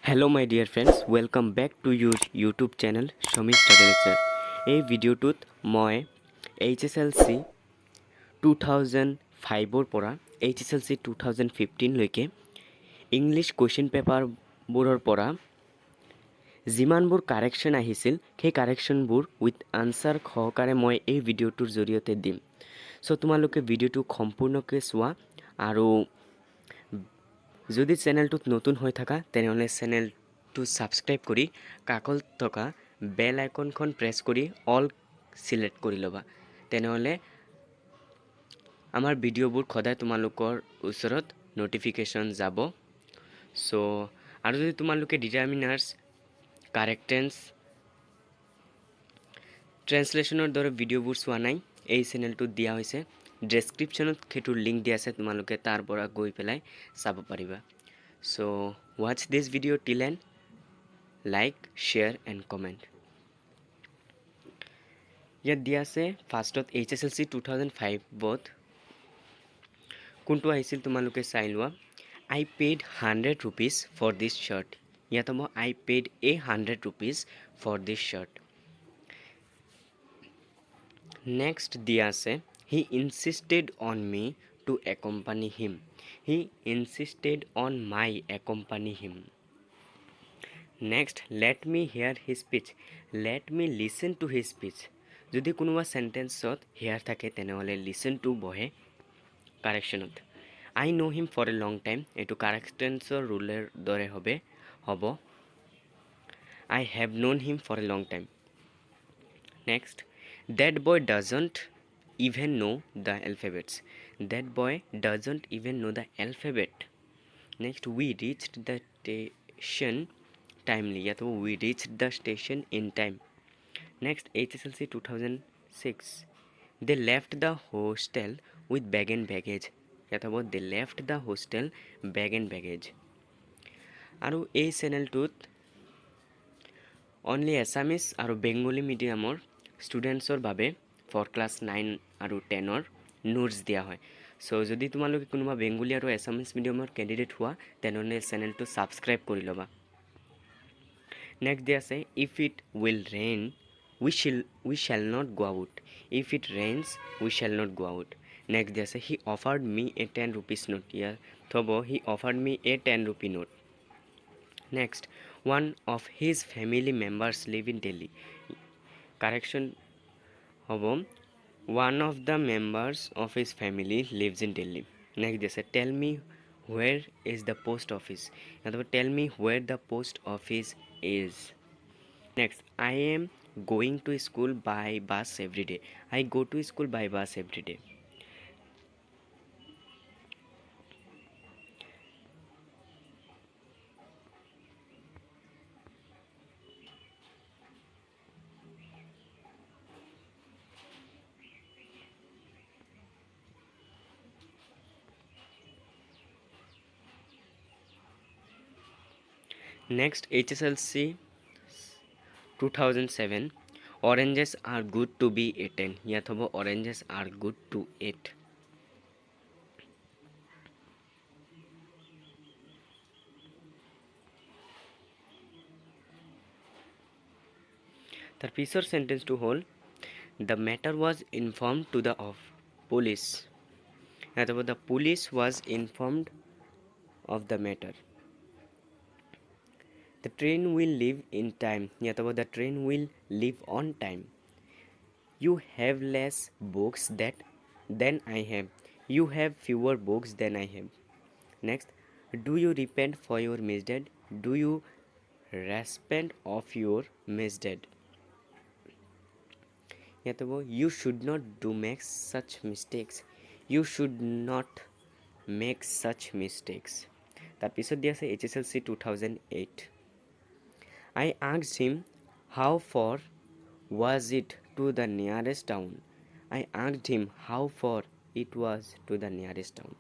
Hello my dear friends, welcome back to your YouTube channel Shami Study Lecture. এই ভিডিঅ'টোত মই HSLC 2005ৰ পৰা HSLC 2015 লৈকে ইংলিছ কুৱেশ্যন পেপাৰবোৰৰ পৰা যিমানবোৰ কাৰেকশ্যন আহিছিল সেই কাৰেকশ্যনবোৰ উইথ আনসাৰ সহকাৰে মই এই ভিডিঅ'টোৰ জৰিয়তে দিম। সো তোমালোকে ভিডিঅ'টো সম্পূৰ্ণকৈ চোৱা আৰু যদি চেনেলটোত নতুন হৈ থাকা তেনেহলে চেনেলটো সাবস্ক্ৰাইব কৰি কাষত থকা বেল আইকনখন প্ৰেছ কৰি অল সিলেক্ট কৰি ল'বা। তেনেহলে আমাৰ ভিডিঅ'বোৰ সদায় তোমালোকৰ ওচৰত নটিফিকেশন যাব। সো আৰু যদি তোমালোকে ডিটাৰমিনাৰ্স কাৰেক্ট টেন্স ট্ৰান্সলেশনৰ দৰে ভিডিঅ'বোৰ চোৱা নাই এই চেনেলটোত দিয়া হৈছে ডেসক্ৰিপচনত খেটোৰ লিংক দিয়া আছে তোমালোকে তাৰ পৰা গৈ পেলাই চাব পাৰিবা। So watch this video till end, like, share and comment. ইয়াত দিয়া আছে ফাৰ্ষ্টত HSLC 2005 বত কোনটো আহিছিল তোমালোকে চাই লোৱা। I paid 100 rupees for this shirt. ইয়াত মই I paid 100 rupees for this shirt. Next দিয়া আছে he insisted on me to accompany him. He insisted on my accompany him. Next, let me hear his speech. Let me listen to his speech. যদি কোনোবা সেন্টেন্সত hear থাকে তেনেহলে listen to বহে কাৰেকশ্যনত। I know him for a long time. এটো correct টেন্সৰ ৰুলৰ দৰে হ'ব। I have known him for a long time. Next, that boy doesn't even know the alphabets. That boy doesn't even know the alphabet. Next, we reached the station timely. Yeah, we reached the station in time. Next, HSLC 2006. They left the hostel with bag and baggage. Yeah, they left the hostel bag and baggage. আৰু এই চেনেলটোত only Assamese আৰু বেংগলী মিডিয়ামৰ ষ্টুডেণ্টছৰ বাবে four class 9 আৰু 10ৰ notes দিয়া হয়। So যদি তোমালোকে কোনোবা বেংগলী আৰু এছামিজ মিডিয়ামৰ কেণ্ডিডেট হোৱা তেনেহলে চেনেলটো সাবস্ক্ৰাইব কৰি ল'বা। নেক্সট দিয়া আছে if it will rain we shall not go out. If it rains we shall not go out. Next দিয়া আছে he offered me a 10 rupees note. Yeah, থব he offered me a 10 rupee note. Next, one of his family members live in Delhi. Correction hobo one of the members of his family lives in Delhi. Next they say tell me where is the post office. Tell me where the post office is. Next, I am going to school by bus every day. I go to school by bus every day. Next, HSLC 2007. Oranges are good to be eaten. ইয়াত হ'ব oranges are good to eat. তাৰ পিছৰ সেন্টেন্সটো হ'ল the matter was informed to the police. ইয়াত হ'ব the police was informed of the matter. The train will leave in time. ইয়াত হ'ব the train will leave on time. You have less books than I have. You have fewer books than I have. Next, do you repent for your misdeed? Do you repent of your misdeed? ইয়াত হ'ব you should not make such mistakes. You should not make such mistakes. তাৰপিছত দিয়া আছে HSLC 2008. I asked him how far was it to the nearest town. I asked him how far it was to the nearest town.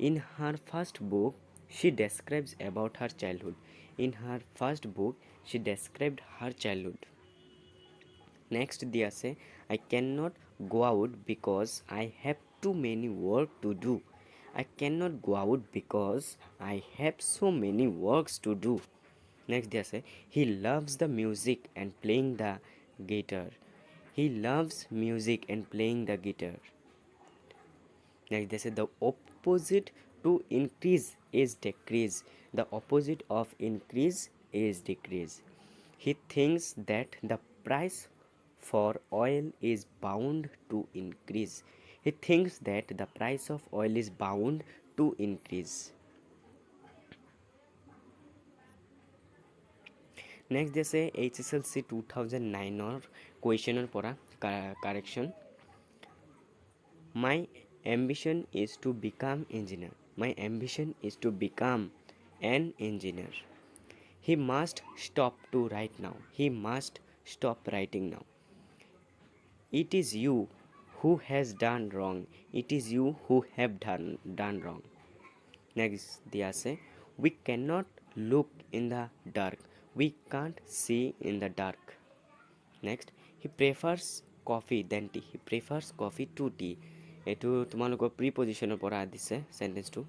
In her first book, she describes about her childhood. In her first book, she described her childhood. Next dia say I cannot go out because I have too many work to do. I cannot go out because I have so many works to do. Next দিয়া আছে he loves the music and playing the guitar he loves music and playing the guitar next দিয়া আছে the opposite to increase is decrease the opposite of increase is decrease he thinks that the price for oil is bound to increase he thinks that the price of oil is bound to increase next this is HSLC 2009 or question pora correction my ambition is to become engineer my ambition is to become an engineer he must stop to write now he must stop writing now it is you who has done wrong it is you who have done wrong next dia say we cannot look in the dark we can't see in the dark next he prefers coffee than tea he prefers coffee to tea etu tumaloko preposition pora dise sentence to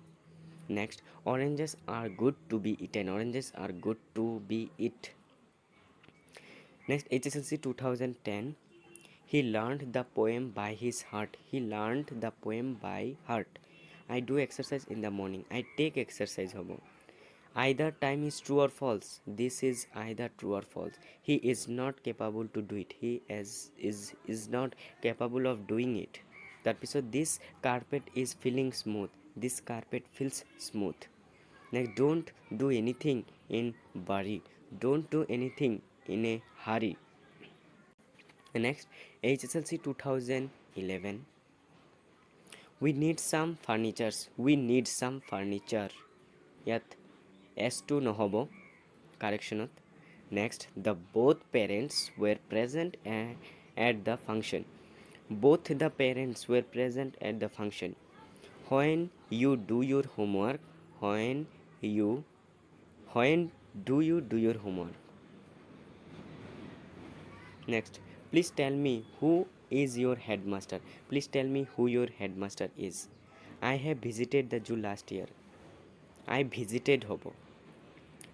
next oranges are good to be eaten oranges are good to be eat next HSLC 2010 he learned the poem by his heart he learned the poem by heart I do exercise in the morning I take exercise hobo either time is true or false this is either true or false he is not capable to do it he is not capable of doing it tarpisot this carpet is feeling smooth this carpet feels smooth next don't do anything in hurry don't do anything in a hurry next HSLC 2011 we need some furnitures we need some furniture yat S2 nohobo correctionot next the both parents were present at the function both the parents were present at the function when you do your homework when do you do your homework next please tell me who is your headmaster please tell me who your headmaster is I have visited the zoo last year I visited hobo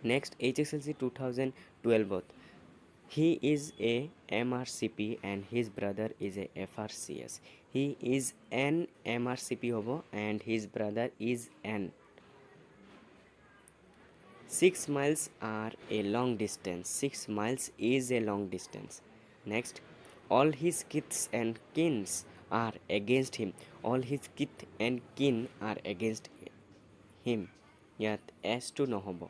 next HSLC 2012 he is a MRCP and his brother is a FRCS he is an MRCP hobo and his brother is an 6 miles are a long distance 6 miles is a long distance next all his kiths and kins are against him all his kith and kin are against him yat S2 nohobo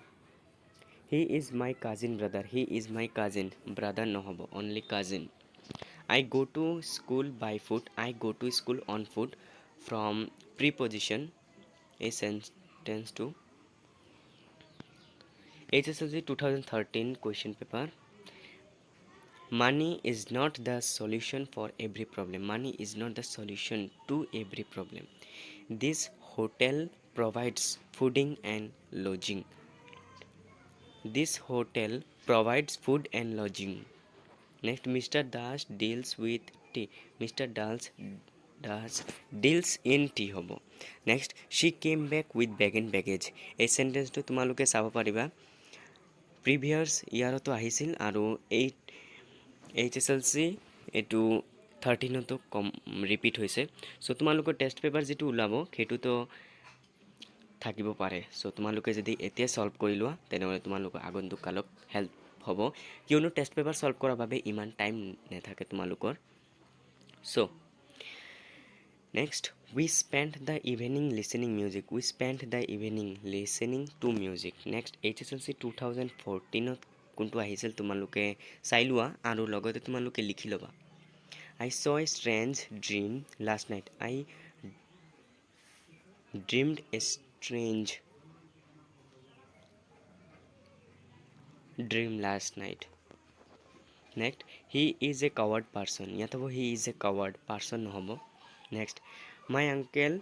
he is my cousin brother he is my cousin brother nohobo only cousin I go to school by foot I go to school on foot from preposition a sentence to HSLC 2013 question paper money is not the solution for every problem money is not the solution to every problem this hotel provides fooding and lodging this hotel provides food and lodging next Mr. Das deals with tea Mr. Das deals in tea hobo next she came back with bag and baggage এই সেন্টেন্সটো তোমালোকে চাব পাৰিবা previous ইয়াৰতো আহিছিল আৰু এই HSLC এইটো 13তো কম repeat হৈছে so তোমালোকৰ টেষ্ট পেপাৰ যেটো ওলাব হেতুতো থাকিব পাৰে সো তোমালোকে যদি এতিয়া সলভ কৰি লোৱা তেনেহলে তোমালোকৰ আগন্তুক কালক হেল্প হ'ব কিয়নো টেষ্ট পেপাৰ সলভ কৰাৰ বাবে ইমান টাইম নেথাকে তোমালোকৰ so next we spent the evening listening music we spent the evening listening to music next HSLC 2014 কোনটো আহিছিল তোমালোকে চাই লোৱা আৰু লগতে তোমালোকে লিখি লবা I saw a strange dream last night I dreamed a strange dream last night next he is a coward person yatabo he is a coward person hobo next my uncle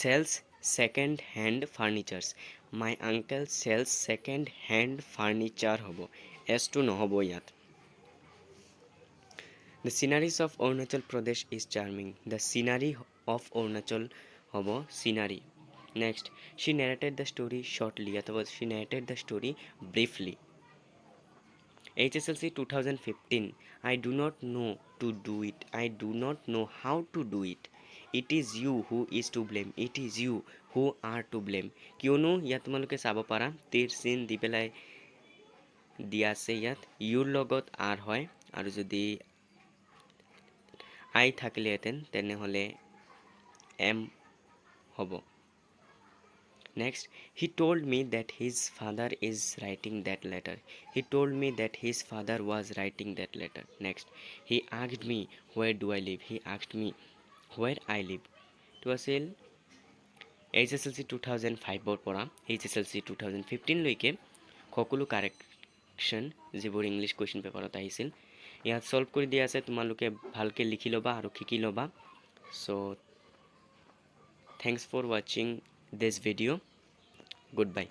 sells second hand furnitures my uncle sells second hand furniture hobo S2 nohobo yat the sceneries of Arunachal Pradesh is charming the scenery of Arunachal hobo scenery Next, she narrated the story shortly, अथवा she narrated the story briefly. HSLC 2015. I do not know to do it. I do not know how to do it. It is you who is to blame. It is you who are to blame. কিয়নো ইয়াত তোমালোকে চাব পাৰা তীৰ চিন দি পেলাই দিয়া আছে ইয়াত ইউৰ লগত আৰ হয় আৰু যদি আই থাকিলেহেঁতেন তেনেহ'লে এম হ'ব। Next, he told me that his father is writing that letter. He told me that his father was writing that letter. Next, he asked me where do I live. He asked me where I live. To আছিল HSLC 2005 পৰা HSLC 2015 লৈকে সকলো correction যিবোৰ English question পেপাৰত আহিছিল ইয়াত solve কৰি দিয়া আছে তোমালোকে ভালকৈ লিখি ল'বা আৰু শিকি ল'বা চ' thanks for watching this video. Goodbye.